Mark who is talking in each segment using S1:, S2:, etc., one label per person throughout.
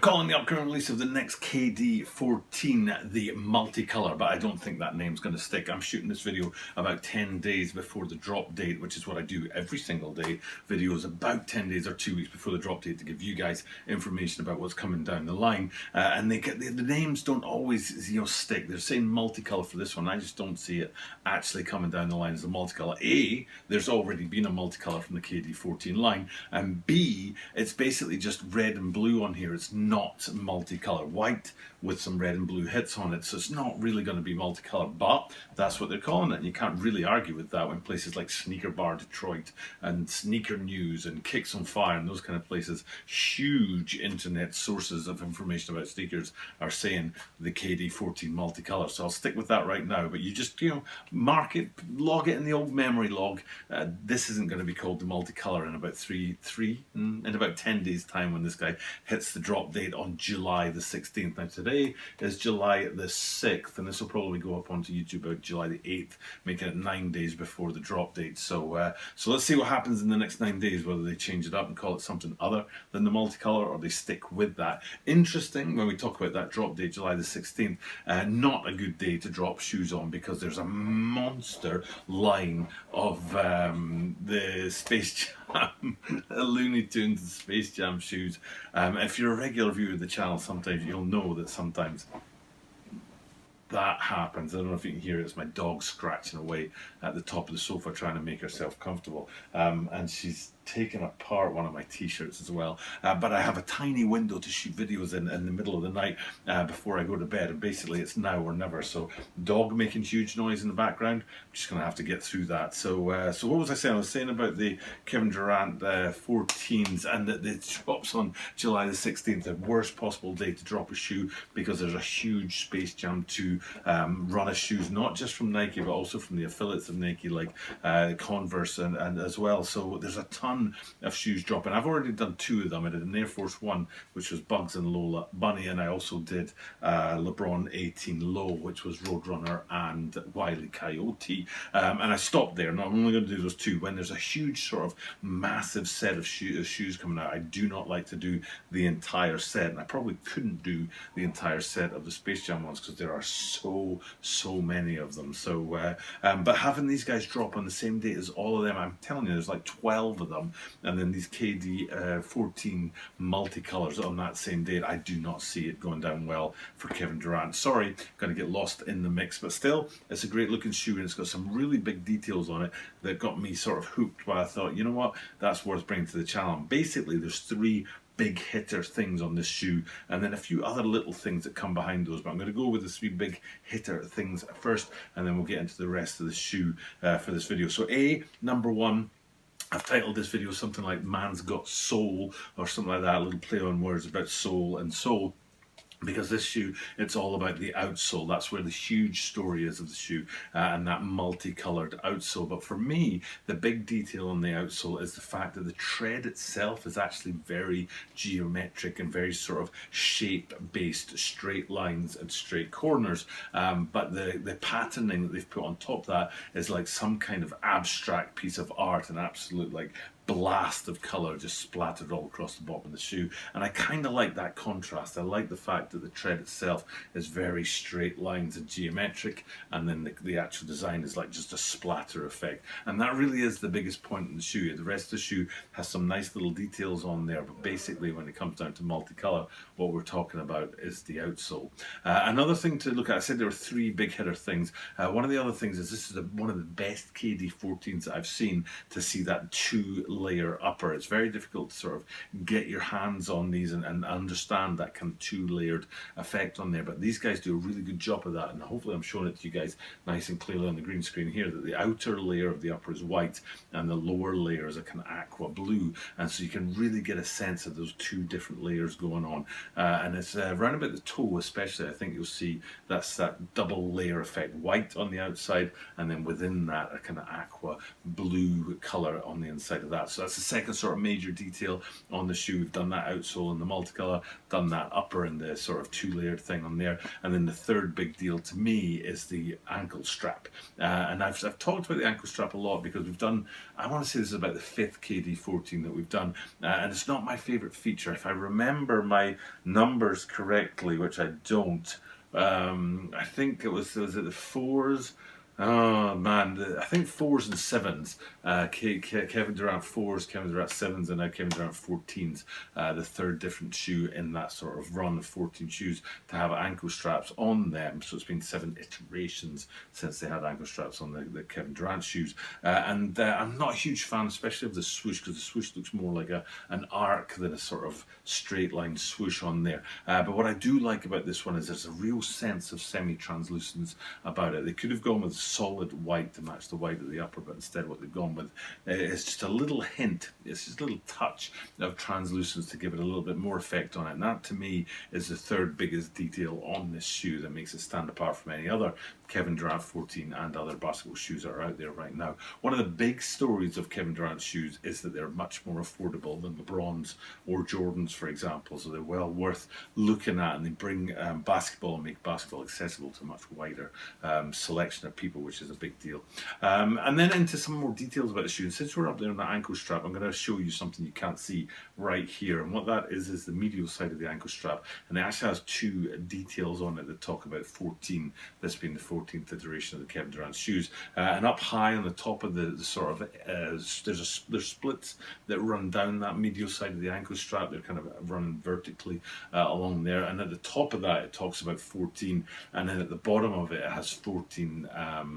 S1: calling the upcoming release of the next KD14 the Multicolor, but I don't think that name's going to stick. I'm shooting this video about 10 days before the drop date, which is what I do every single day. Videos about 10 days or 2 weeks before the drop date to give you guys information about what's coming down the line. And the names don't always stick. They're saying Multicolor for this one. I just don't see it actually coming down the line as a Multicolor. A, there's already been a Multicolor from the KD14 line, and B, it's basically just red and blue on here. It's not multicolor. White with some red and blue hits on it, so it's not really going to be multicolor, but that's what they're calling it, and you can't really argue with that when places like Sneaker Bar Detroit and Sneaker News and Kicks on Fire and those kind of places, huge internet sources of information about sneakers, are saying the KD14 multicolor. So I'll stick with that right now, but you just mark it, log it in the old memory log. This isn't going to be called the multicolor in about 10 days time, when this guy hits the drop date on July the 16th. Now today is July the 6th, and this will probably go up onto YouTube about July the 8th, making it 9 days before the drop date. So let's see what happens in the next 9 days, whether they change it up and call it something other than the multicolor, or they stick with that. Interesting, when we talk about that drop date, July the 16th, not a good day to drop shoes on, because there's a monster line of the Space Jam, Looney Tunes and Space Jam shoes. If you're a regular viewer of the channel, sometimes you'll know that sometimes that happens. I don't know if you can hear it. It's my dog scratching away at the top of the sofa trying to make herself comfortable, and she's taken apart one of my t-shirts as well, but I have a tiny window to shoot videos in the middle of the night before I go to bed, and basically it's now or never. So dog making huge noise in the background, I'm just gonna have to get through that. So what was I saying? I was saying about the Kevin Durant 14s, and that it drops on July the 16th, the worst possible day to drop a shoe, because there's a huge Space Jam 2 run of shoes, not just from Nike but also from the affiliates of Nike, like Converse and as well. So there's a ton of shoes dropping. I've already done 2 of them. I did an Air Force One, which was Bugs and Lola Bunny, and I also did LeBron 18 Low, which was Roadrunner and Wile E. Coyote, and I stopped there. Now I'm only going to do those 2 when there's a huge sort of massive set of shoes coming out. I do not like to do the entire set, and I probably couldn't do the entire set of the Space Jam ones, because there are so many of them. So but having these guys drop on the same date as all of them, I'm telling you, there's like 12 of them, and then these KD14 multicolors on that same date, I do not see it going down well for Kevin Durant. Sorry, going to get lost in the mix, but still, it's a great looking shoe, and it's got some really big details on it that got me sort of hooked. But I thought, you know what, that's worth bringing to the channel. And basically, there's 3 big hitter things on this shoe, and then a few other little things that come behind those, but I'm going to go with the 3 big hitter things first, and then we'll get into the rest of the shoe for this video. So number 1, I've titled this video something like "Man's Got Soul" or something like that, a little play on words about soul and soul, because this shoe, it's all about the outsole. That's where the huge story is of the shoe, and that multicolored outsole. But for me, the big detail on the outsole is the fact that the tread itself is actually very geometric and very sort of shape-based, straight lines and straight corners. But the patterning that they've put on top of that is like some kind of abstract piece of art, an absolute like blast of colour just splattered all across the bottom of the shoe. And I kind of like that contrast. I like the fact that the tread itself is very straight lines and geometric, and then the actual design is like just a splatter effect, and that really is the biggest point in the shoe. The rest of the shoe has some nice little details on there, but basically when it comes down to multicolour, what we're talking about is the outsole. Another thing to look at, I said there were 3 big hitter things. One of the other things is this is one of the best KD14s that I've seen to see that 2-layer upper. It's very difficult to sort of get your hands on these and understand that kind of 2-layered effect on there, but these guys do a really good job of that, and hopefully I'm showing it to you guys nice and clearly on the green screen here, that the outer layer of the upper is white and the lower layer is a kind of aqua blue, and so you can really get a sense of those 2 different layers going on, and it's around about the toe especially, I think you'll see that's that double layer effect, white on the outside, and then within that a kind of aqua blue colour on the inside of that. that. So that's the second sort of major detail on the shoe. We've done that outsole in the multicolor, done that upper and the sort of two-layered thing on there, and then the third big deal to me is the ankle strap. And I've talked about the ankle strap a lot because we've done, I want to say this is about the 5th KD14 that we've done, and it's not my favorite feature. If I remember my numbers correctly, which I don't, I think was it the 4s? Oh man, I think 4s and 7s. Kevin Durant 4s, Kevin Durant 7s, and now Kevin Durant 14s. The third different shoe in that sort of run of 14 shoes to have ankle straps on them. So it's been 7 iterations since they had ankle straps on the Kevin Durant shoes. And I'm not a huge fan, especially of the swoosh, because the swoosh looks more like an arc than a sort of straight line swoosh on there. But what I do like about this one is there's a real sense of semi-translucence about it. They could have gone with solid white to match the white of the upper, but instead what they've gone with is just a little hint, it's just a little touch of translucence to give it a little bit more effect on it. And that to me is the third biggest detail on this shoe that makes it stand apart from any other Kevin Durant 14 and other basketball shoes that are out there right now. One of the big stories of Kevin Durant's shoes is that they're much more affordable than LeBron's or Jordan's, for example, so they're well worth looking at, and they bring basketball and make basketball accessible to a much wider selection of people, which is a big deal. And then into some more details about the shoe. And since we're up there on the ankle strap, I'm going to show you something you can't see right here. And what that is the medial side of the ankle strap. And it actually has 2 details on it that talk about 14, this being the 14th iteration of the Kevin Durant shoes. And up high on the top of the sort of, there's splits that run down that medial side of the ankle strap. They're kind of running vertically along there. And at the top of that, it talks about 14. And then at the bottom of it, it has 14,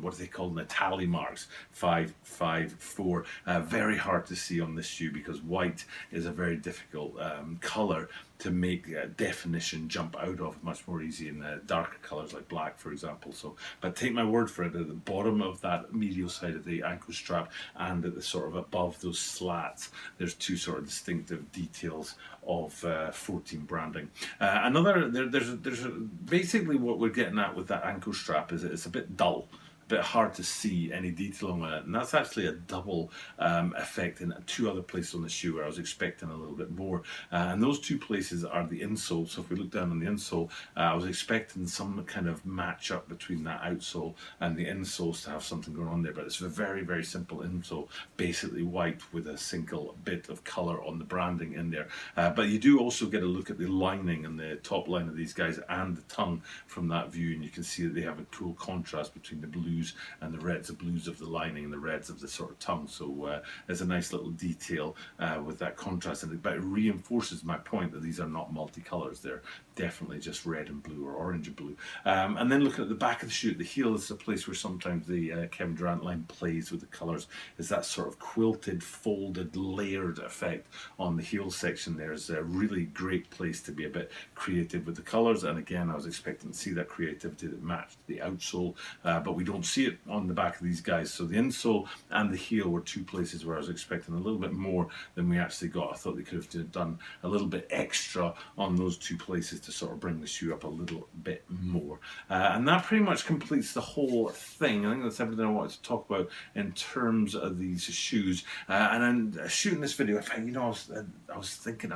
S1: what do they call them, tally marks, 5, 5, 4. Very hard to see on this shoe because white is a very difficult color to make definition jump out of, much more easy in darker colors like black, for example. So, but take my word for it, at the bottom of that medial side of the ankle strap and at the sort of above those slats, there's 2 sort of distinctive details of 14 branding. There's basically what we're getting at with that ankle strap is it's a bit dull. Bit hard to see any detail on it, and that's actually a double effect in 2 other places on the shoe where I was expecting a little bit more, and those 2 places are the insole. So if we look down on the insole, I was expecting some kind of match up between that outsole and the insoles to have something going on there, but it's a very, very simple insole, basically white with a single bit of color on the branding in there. But you do also get a look at the lining and the top line of these guys and the tongue from that view, and you can see that they have a cool contrast between the blues and the reds, the blues of the lining and the reds of the sort of tongue. So there's a nice little detail with that contrast, but it reinforces my point that these are not multicolors. They're definitely just red and blue or orange and blue. And then looking at the back of the shoe, at the heel, this is a place where sometimes the Kevin Durant line plays with the colors, is that sort of quilted, folded, layered effect on the heel section. There's a really great place to be a bit creative with the colors, and again I was expecting to see that creativity that matched the outsole, but we don't see it on the back of these guys. So the insole and the heel were 2 places where I was expecting a little bit more than we actually got. I thought they could have done a little bit extra on those 2 places to sort of bring the shoe up a little bit more. And that pretty much completes the whole thing. I think that's everything I wanted to talk about in terms of these shoes. And then shooting this video, I was thinking,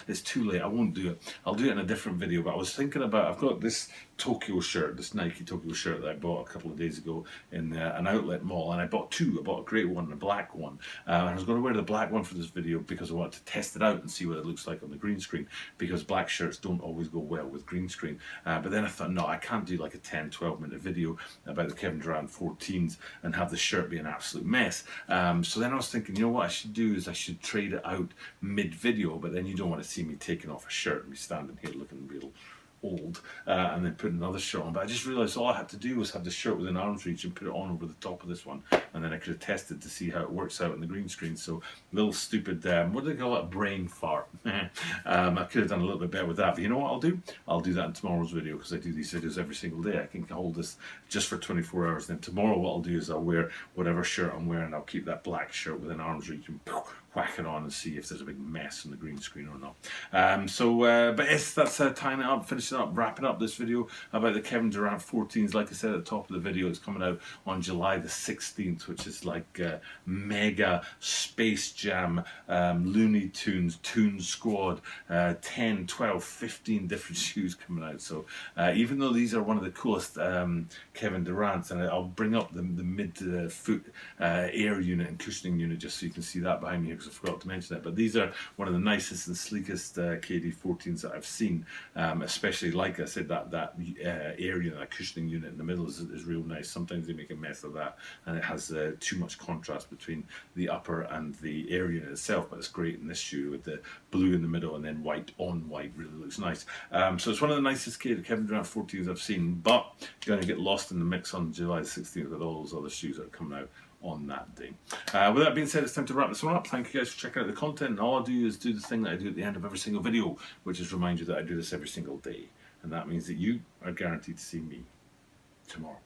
S1: it's too late, I won't do it. I'll do it in a different video, but I was thinking about, I've got this Tokyo shirt, this Nike Tokyo shirt that I bought a couple of days ago in an outlet mall, and I bought 2. I bought a grey one and a black one, and I was going to wear the black one for this video because I wanted to test it out and see what it looks like on the green screen, because black shirts don't always go well with green screen. But then I thought, no, I can't do like a 10-12 minute video about the Kevin Durant 14s and have the shirt be an absolute mess. So then I was thinking, you know what I should do is I should trade it out mid-video, but then you don't want to see me taking off a shirt and be standing here looking real old and then put another shirt on. But I just realised all I had to do was have the shirt within arm's reach and put it on over the top of this one, and then I could have tested to see how it works out on the green screen. So little stupid, what do they call it, a brain fart. I could have done a little bit better with that, but you know what I'll do? I'll do that in tomorrow's video, because I do these videos every single day. I can hold this just for 24 hours, and then tomorrow what I'll do is I'll wear whatever shirt I'm wearing. I'll keep that black shirt within arm's reach and whack it on and see if there's a big mess on the green screen or not. But yes, that's tying it up, finishing up, wrapping up this video about the Kevin Durant 14s. Like I said at the top of the video, it's coming out on July the 16th, which is like mega Space Jam, Looney Tunes, Toon Squad, 10, 12, 15 different shoes coming out. So even though these are one of the coolest Kevin Durant's, and I'll bring up the mid-foot air unit and cushioning unit just so you can see that behind me, because I forgot to mention it. But these are one of the nicest and sleekest KD 14s that I've seen, especially, like I said, that air unit, that cushioning unit in the middle is real nice. Sometimes they make a mess of that, and it has too much contrast between the upper and the air unit itself, but it's great in this shoe with the blue in the middle and then white on white. Really looks nice. So it's one of the nicest Kevin Durant 14s I've seen, but you're going to get lost in the mix on July 16th with all those other shoes that are coming out on that day. With that being said, it's time to wrap this one up. Thank you guys for checking out the content, and all I do is do the thing that I do at the end of every single video, which is remind you that I do this every single day, and that means that you are guaranteed to see me tomorrow.